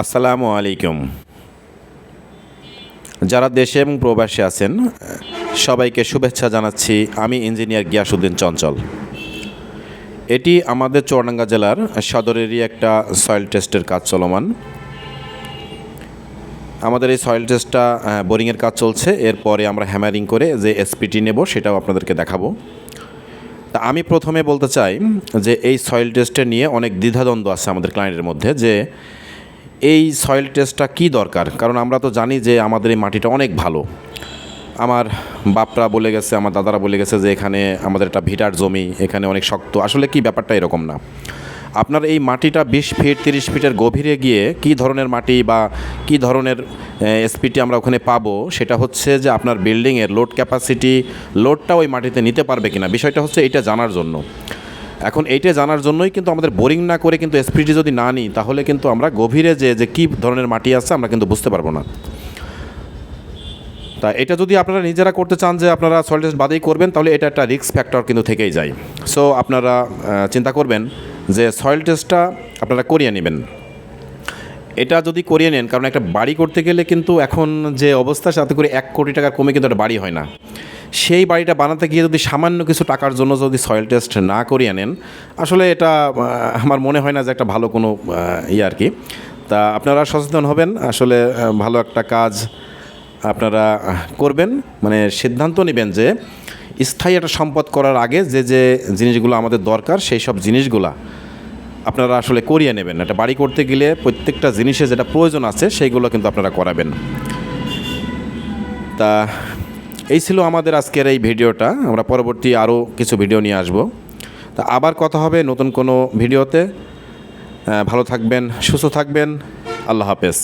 আসসালামু আলাইকুম। যারা দেশে এবং প্রবাসে আছেন সবাইকে শুভেচ্ছা জানাচ্ছি। আমি ইঞ্জিনিয়ার গিয়াসউদ্দিন চঞ্চল। এটি আমাদের চুয়াডাঙ্গা জেলার সদরেরই একটা সয়েল টেস্টের কাজ চলমান। আমাদের এই সয়েল টেস্টটা বোরিংয়ের কাজ চলছে। এরপরে আমরা হ্যামারিং করে যে এসপিটি নেব সেটাও আপনাদেরকে দেখাবো। তা আমি প্রথমে বলতে চাই যে এই সয়েল টেস্টে নিয়ে অনেক দ্বিধাদ্বন্দ্ব আছে আমাদের ক্লায়েন্টের মধ্যে, যে এই সয়েল টেস্টটা কী দরকার। কারণ আমরা তো জানি যে আমাদের এই মাটিটা অনেক ভালো। আমার বাপরা বলে গেছে, আমার দাদারা বলে গেছে যে এখানে আমাদের একটা ভিটার জমি, এখানে অনেক শক্ত। আসলে কি ব্যাপারটা এরকম না। আপনার এই মাটিটা 20 ফিট 30 ফিটের গভীরে গিয়ে কী ধরনের মাটি বা কী ধরনের এসপিটি আমরা ওখানে পাবো, সেটা হচ্ছে যে আপনার বিল্ডিংয়ের লোড ক্যাপাসিটি, লোডটা ওই মাটিতে নিতে পারবে কিনা, বিষয়টা হচ্ছে এইটা জানার জন্য। এখন এইটা জানার জন্যই কিন্তু আমাদের বোরিং না করে কিন্তু এসপিটি যদি না নিই, তাহলে কিন্তু আমরা গভীরে যে কী ধরনের মাটি আছে আমরা কিন্তু বুঝতে পারবো না। তা এটা যদি আপনারা নিজেরা করতে চান যে আপনারা সয়েল টেস্ট বাদেই করবেন, তাহলে এটা একটা রিস্ক ফ্যাক্টর কিন্তু থেকেই যায়। সো আপনারা চিন্তা করবেন যে সয়েল টেস্টটা আপনারা করিয়ে নেবেন। এটা যদি করিয়ে নেন, কারণ একটা বাড়ি করতে গেলে কিন্তু এখন যে অবস্থা, সাথে করে 1 কোটি টাকা কমে কিন্তু একটা বাড়ি হয় না। সেই বাড়িটা বানাতে গিয়ে যদি সামান্য কিছু টাকার জন্য যদি সয়েল টেস্ট না করিয়ে নেন, আসলে এটা আমার মনে হয় না যে একটা ভালো কোনো আর কি। তা আপনারা সচেতন হবেন, আসলে ভালো একটা কাজ আপনারা করবেন। মানে সিদ্ধান্ত নেবেন যে স্থায়ী একটা সম্পদ করার আগে যে জিনিসগুলো আমাদের দরকার, সেই সব জিনিসগুলা আপনারা আসলে করিয়ে নেবেন। একটা বাড়ি করতে গেলে প্রত্যেকটা জিনিসে যেটা প্রয়োজন আছে সেইগুলো কিন্তু আপনারা করাবেন। তা এই ছিল আমাদের আজকের এই ভিডিওটা। আমরা পরবর্তী আরও কিছু ভিডিও নিয়ে আসব। তা আবার কথা হবে নতুন কোনো ভিডিওতে। ভালো থাকবেন, সুস্থ থাকবেন। আল্লাহ হাফেজ।